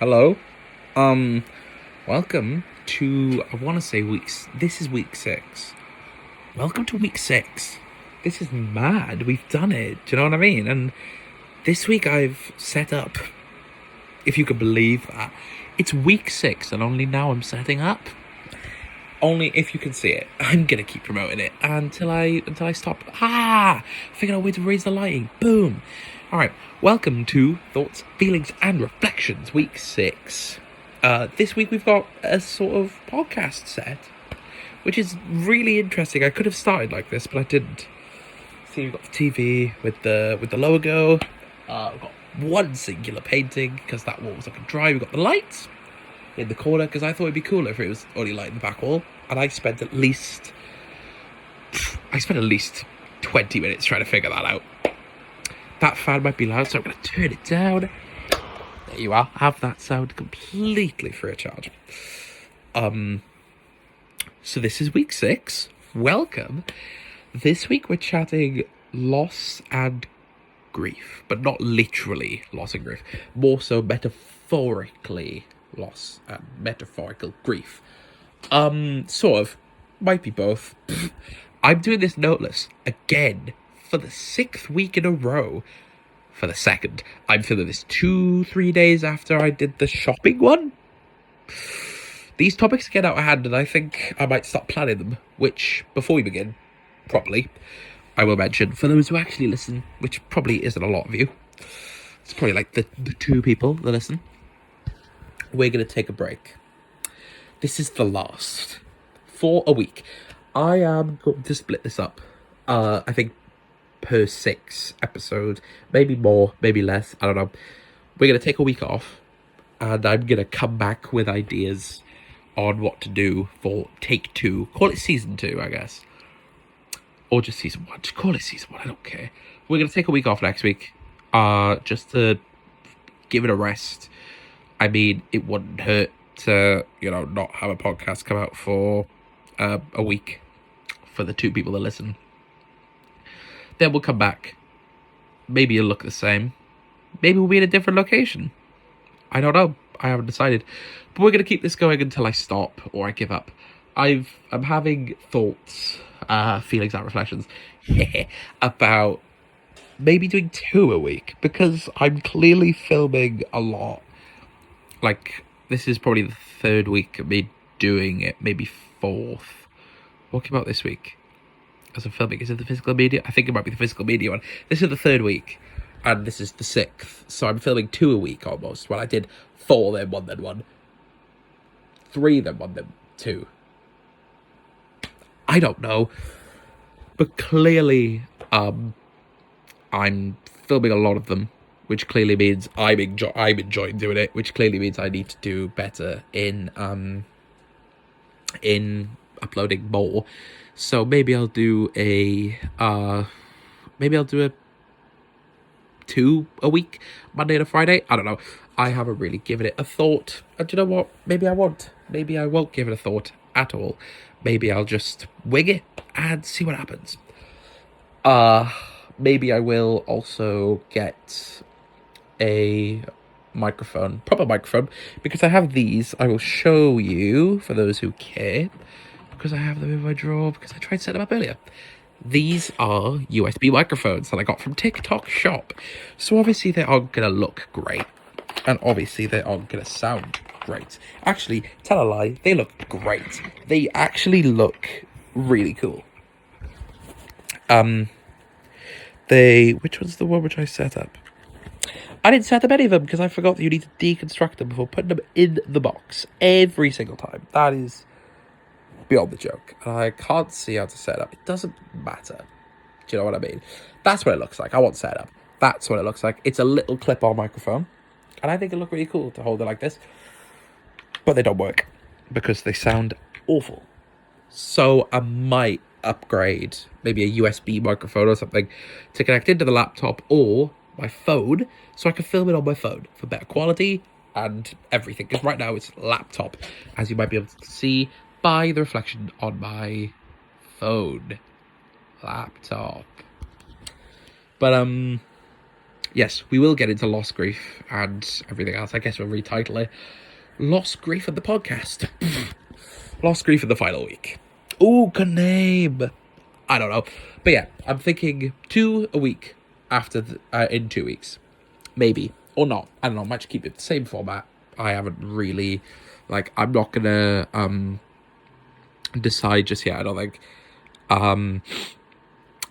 Hello. Um, Welcome to, I want to say this is week 6. Welcome to week 6. This is mad. We've done it. Do you know what I mean? And this week I've set up, if you could believe that, it's week 6 and only now I'm setting up. Only if you can see it. I'm gonna keep promoting it until I stop. Figured out a way to raise the lighting. Boom. Alright, welcome to Thoughts, Feelings and Reflections, week 6. This week we've got a sort of podcast set, which is really interesting. I could have started like this, but I didn't. See, we've got the TV with the logo. We've got one singular painting because that wall was looking dry. We've got the lights in the corner because I thought it'd be cooler if it was only light in the back wall. And I spent at least 20 minutes trying to figure that out. That fan might be loud, so I'm going to turn it down. There you are. Have that sound completely free of charge. So this is week 6. Welcome. This week we're chatting loss and grief, but not literally loss and grief. More so metaphorically loss and metaphorical grief. Sort of. Might be both. I'm doing this noteless again for the 6th week in a row. For the 2nd. I'm filming this 2-3 days after I did the shopping one. These topics get out of hand and I think I might start planning them, which, before we begin properly, I will mention, for those who actually listen, which probably isn't a lot of you, it's probably like the 2 people that listen, we're going to take a break. This is the last for a week. I am going to split this up, I think, per 6 episode, maybe more, maybe less, I don't know. We're going to take a week off, and I'm going to come back with ideas on what to do for take 2. Call it season 2, I guess. Or just season 1. Just call it season 1, I don't care. We're going to take a week off next week, just to give it a rest. I mean, it wouldn't hurt to, not have a podcast come out for a week for the 2 people that listen. Then we'll come back. Maybe it'll look the same. Maybe we'll be in a different location. I don't know. I haven't decided. But we're going to keep this going until I stop or I give up. I'm having thoughts, feelings and reflections about maybe doing 2 a week. Because I'm clearly filming a lot. Like, this is probably the 3rd week of me doing it. Maybe 4th. What came out this week? As I'm filming, is it the physical media? I think it might be the physical media one. This is the 3rd week, and this is the 6th. So I'm filming 2 a week almost. Well, I did 4, then 1, then 1. 3, then 1, then 2. I don't know. But clearly, I'm filming a lot of them, which clearly means I'm enjoying doing it, which clearly means I need to do better in uploading more. So maybe I'll do a 2 a week, Monday to Friday. I don't know. I haven't really given it a thought. And do you know what? Maybe I won't. Maybe I won't give it a thought at all. Maybe I'll just wing it and see what happens. Maybe I will also get a microphone, proper microphone, because I have these. I will show you for those who care. Because I have them in my drawer, because I tried to set them up earlier. These are USB microphones that I got from TikTok Shop. So obviously they aren't going to look great. And obviously they aren't going to sound great. Actually, tell a lie, they look great. They actually look really cool. Which one's the one which I set up? I didn't set up any of them because I forgot that you need to deconstruct them before putting them in the box every single time. That is beyond the joke. And I can't see how to set up. It doesn't matter. Do you know what I mean? That's what it looks like. I want set up. That's what it looks like. It's a little clip-on microphone. And I think it look really cool to hold it like this. But they don't work. Because they sound awful. So I might upgrade maybe a USB microphone or something to connect into the laptop or my phone so I can film it on my phone for better quality and everything. Because right now it's laptop, as you might be able to see by the reflection on my phone. Laptop. But yes, we will get into lost grief and everything else. I guess we'll retitle it Lost Grief of the Podcast. Lost Grief of the final week. Ooh, good name. I don't know. But yeah, I'm thinking 2 a week after in 2 weeks. Maybe. Or not. I don't know. I might just keep it the same format. I haven't really, I'm not gonna decide just yet. I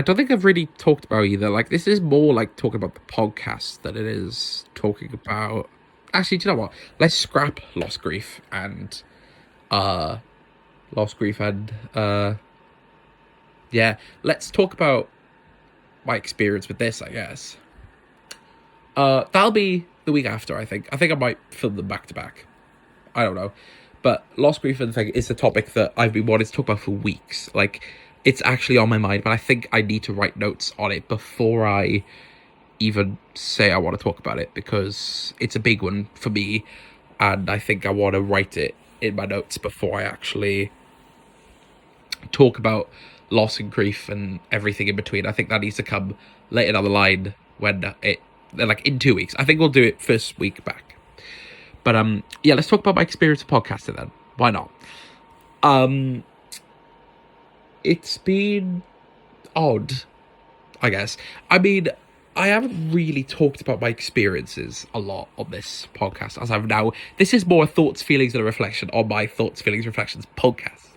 don't think I've really talked about either. This is more like talking about the podcast than it is talking about. Actually, do you know what? Let's scrap Lost Grief and yeah. Let's talk about my experience with this, I guess. That'll be the week after, I think. I think I might film them back to back. I don't know. But Lost Grief and thing is a topic that I've been wanting to talk about for weeks. It's actually on my mind, but I think I need to write notes on it before I even say I want to talk about it, because it's a big one for me, and I think I want to write it in my notes before I actually talk about loss and grief and everything in between. I think that needs to come later down the line when in 2 weeks. I think we'll do it first week back. But yeah, let's talk about my experience of podcasting then. Why not? It's been odd, I guess. I mean, I haven't really talked about my experiences a lot on this podcast as I've now. This is more thoughts, feelings, and a reflection on my thoughts, feelings, reflections podcast.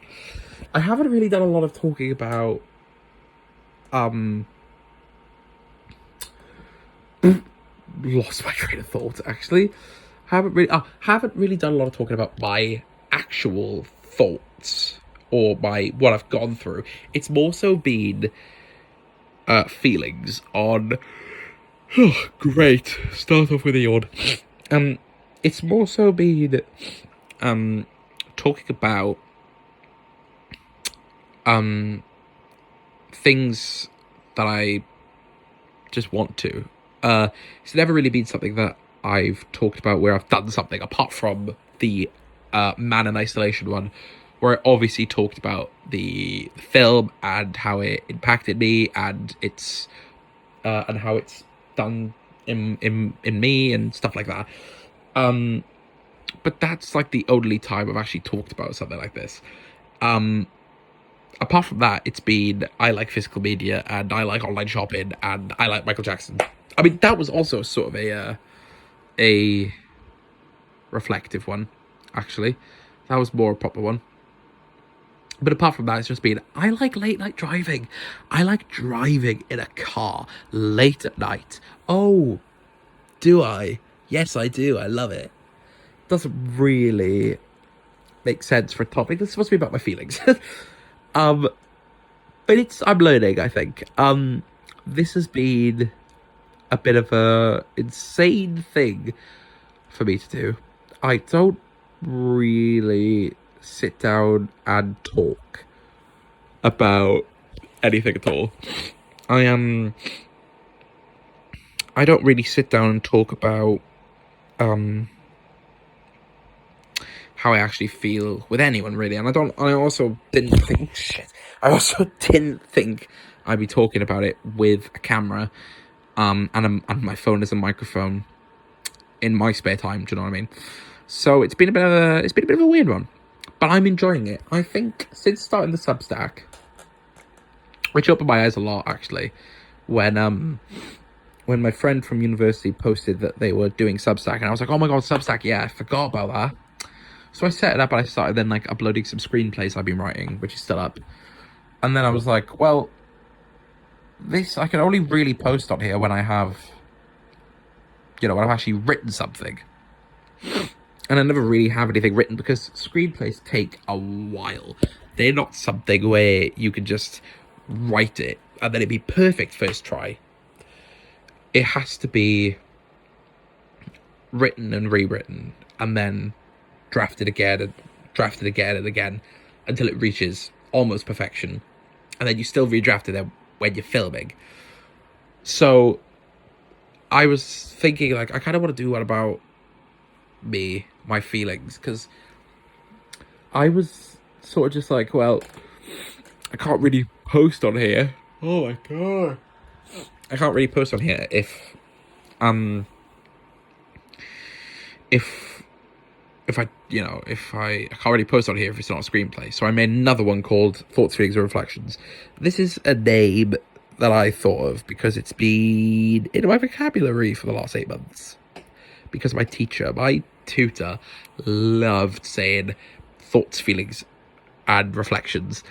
I haven't really done a lot of talking about lost my train of thought, actually. Haven't really done a lot of talking about my actual thoughts or what I've gone through. It's more so been feelings on. Oh, great. Start off with a yawn. It's more so been talking about things that I just want to. It's never really been something that I've talked about where I've done something, apart from the Man in Isolation one, where I obviously talked about the film and how it impacted me, and how it's done in me and stuff like that. But that's the only time I've actually talked about something like this. Apart from that, it's been, I like physical media, and I like online shopping, and I like Michael Jackson. I mean, that was also sort of a reflective one, actually. That was more a proper one. But apart from that, it's just been, I like late night driving. I like driving in a car late at night. Oh, do I? Yes, I do. I love it. Doesn't really make sense for a topic. This is supposed to be about my feelings. But I'm learning, I think. This has been a bit of a insane thing for me to do. I don't really sit down and talk about anything at all. I don't really sit down and talk about how I actually feel with anyone, really. And I also didn't think I'd be talking about it with a camera and my phone as a microphone in my spare time. Do you know what I mean? So it's been a bit of a weird one, but I'm enjoying it. I think since starting the Substack, which opened my eyes a lot, actually, when my friend from university posted that they were doing Substack, and I was like, oh my god, Substack, yeah, I forgot about that. So I set it up, and I started then uploading some screenplays I've been writing, which is still up. And then I was like, well, this I can only really post on here when I have, when I've actually written something. And I never really have anything written, because screenplays take a while. They're not something where you can just write it and then it'd be perfect first try. It has to be written and rewritten, and then drafted again and again until it reaches almost perfection, and then you still redraft it when you're filming. So I was thinking, I kind of want to do one about my feelings, because I was sort of just well, I can't really post on here. Oh my god. I can't really post on here if If I can't already post on here if it's not a screenplay. So I made another one called Thoughts, Feelings, and Reflections. This is a name that I thought of because it's been in my vocabulary for the last 8 months. Because my tutor, loved saying thoughts, feelings, and reflections.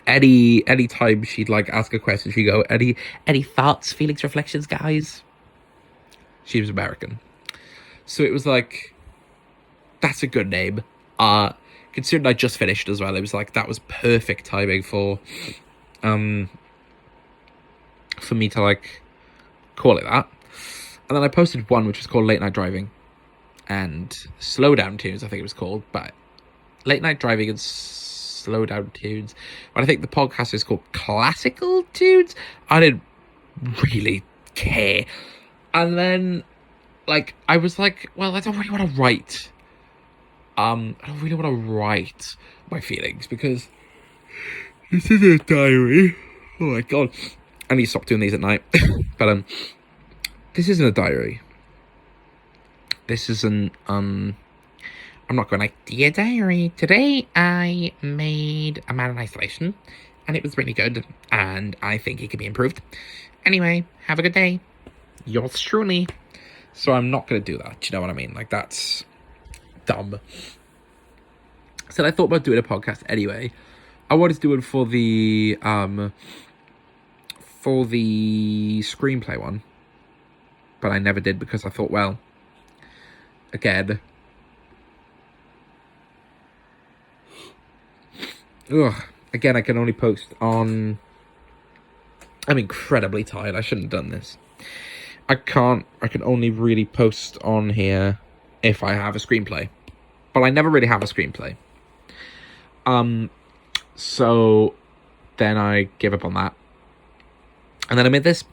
Any time she'd like ask a question, she'd go, any thoughts, feelings, reflections, guys? She was American. So it was like, that's a good name. Considering I just finished as well, it was like, that was perfect timing for me to like call it that. And then I posted one which was called Late Night Driving and Slow Down Tunes, I think it was called, but Late Night Driving and Slow Down Tunes. But I think the podcast is called Classical Tunes. I didn't really care. And then like I was like, well, I don't really want to write. I don't really want to write my feelings because this is a diary. Oh my god, I need to stop doing these at night. But this isn't a diary. This isn't I'm not going like, dear diary, today I made a Man in Isolation and it was really good and I think it could be improved. Anyway, have a good day. Yours truly. So I'm not going to do that. Do you know what I mean? Like, that's dumb. So I thought about doing a podcast anyway. I wanted to do it for the screenplay one. But I never did because I thought, well, again, I can only post on... I'm incredibly tired. I shouldn't have done this. I can only really post on here if I have a screenplay. But I never really have a screenplay. So then I gave up on that. And then I made this.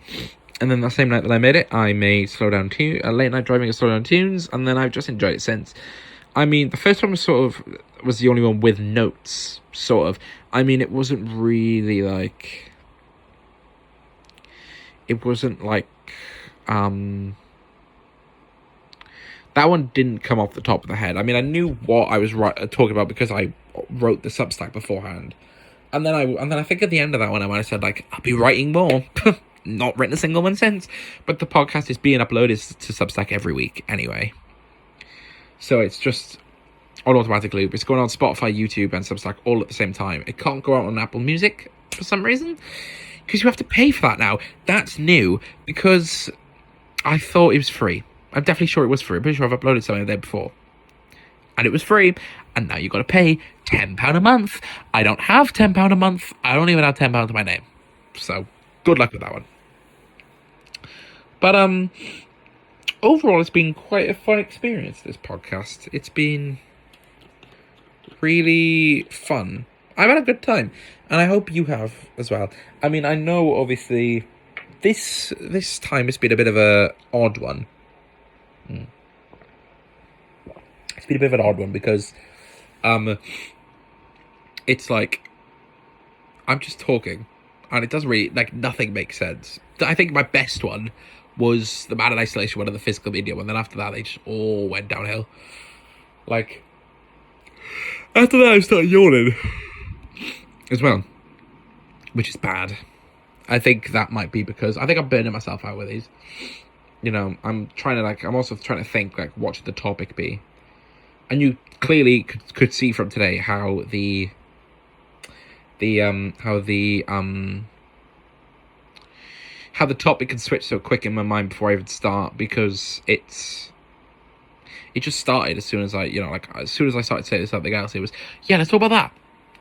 And then the same night that I made it, I made Late Night Driving and Slow Down Tunes. And then I've just enjoyed it since. I mean, the first one was the only one with notes, sort of. I mean, it wasn't really like... It wasn't like... that one didn't come off the top of the head. I mean, I knew what I was talking about because I wrote the Substack beforehand. And then I think at the end of that one, I might have said, like, I'll be writing more. Not written a single one since. But the podcast is being uploaded to Substack every week anyway. So it's just on automatic loop. It's going on Spotify, YouTube, and Substack all at the same time. It can't go out on Apple Music for some reason. Because you have to pay for that now. That's new. Because I thought it was free. I'm definitely sure it was free. I'm pretty sure I've uploaded something there before. And it was free. And now you've got to pay £10 a month. I don't have £10 a month. I don't even have £10 to my name. So, good luck with that one. But, overall, it's been quite a fun experience, this podcast. It's been really fun. I've had a good time. And I hope you have as well. I mean, I know, obviously, this time has been a bit of a odd one. It's been a bit of an odd one because it's like I'm just talking and it doesn't really, like, nothing makes sense. I think my best one was the Man in Isolation one and the physical media one. Then after that, they just all went downhill. Like, after that, I started yawning as well, which is bad. I think that might be because I think I'm burning myself out with these. You know, I'm also trying to think, like, what should the topic be? And you clearly could see from today how the topic can switch so quick in my mind before I even start, because it just started as soon as I started saying something else. It was, yeah, let's talk about that.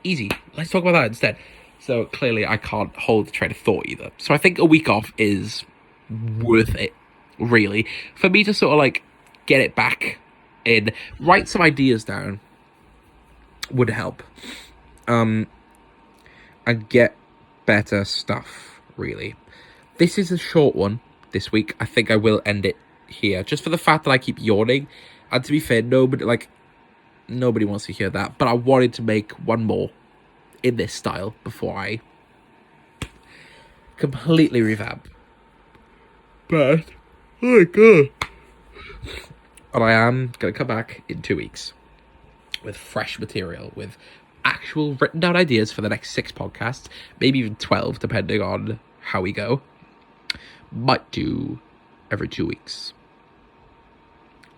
Easy. Let's talk about that instead. So clearly I can't hold the train of thought either. So I think a week off is worth it, really, for me to sort of like get it back in, write some ideas down would help, and get better stuff, really. This is a short one this week. I think I will end it here, just for the fact that I keep yawning. And to be fair, nobody wants to hear that. But I wanted to make one more in this style before I completely revamp. But, oh my god. And I am going to come back in 2 weeks with fresh material, with actual written down ideas for the next 6 podcasts, maybe even 12, depending on how we go. Might do every 2 weeks.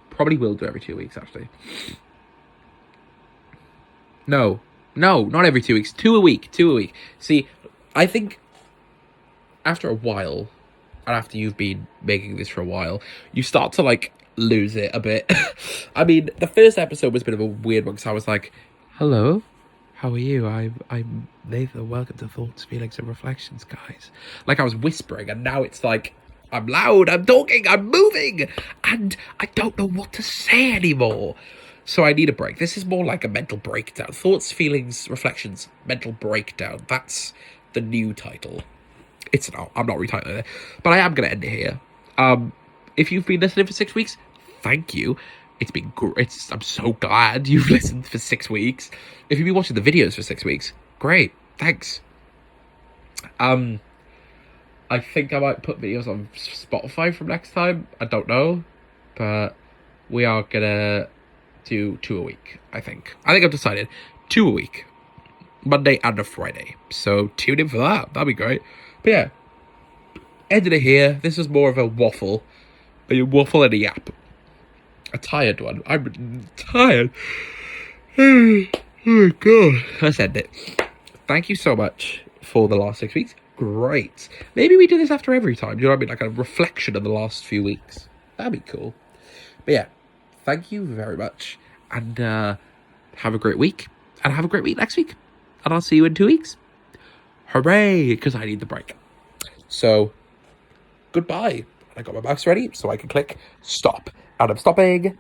Probably will do every 2 weeks, actually. No, not every 2 weeks. 2 a week. See, I think after a while, and after you've been making this for a while, you start to, like, lose it a bit. I mean, the first episode was a bit of a weird one, because I was like, hello, how are you? I'm Nathan. Welcome to Thoughts, Feelings, and Reflections, guys. Like, I was whispering, and now it's like, I'm loud, I'm talking, I'm moving, and I don't know what to say anymore. So I need a break. This is more like a mental breakdown. Thoughts, Feelings, Reflections, Mental Breakdown. That's the new title. It's not. I'm not retitling it. But I am going to end it here. If you've been listening for 6 weeks, thank you. It's been great. I'm so glad you've listened for 6 weeks. If you've been watching the videos for 6 weeks, great. Thanks. I think I might put videos on Spotify from next time. I don't know. But we are going to do 2 a week, I think. I've decided 2 a week. Monday and a Friday. So tune in for that. That'd be great. But yeah, ended it here. This was more of a waffle. A waffle and a yap. A tired one. I'm tired. Oh my god. Let's end it. Thank you so much for the last 6 weeks. Great. Maybe we do this after every time. You know what I mean? Like a reflection of the last few weeks. That'd be cool. But yeah, thank you very much. And have a great week. And have a great week next week. And I'll see you in 2 weeks. Hooray! Because I need the break. So, goodbye. I got my mouse ready so I can click stop. And I'm stopping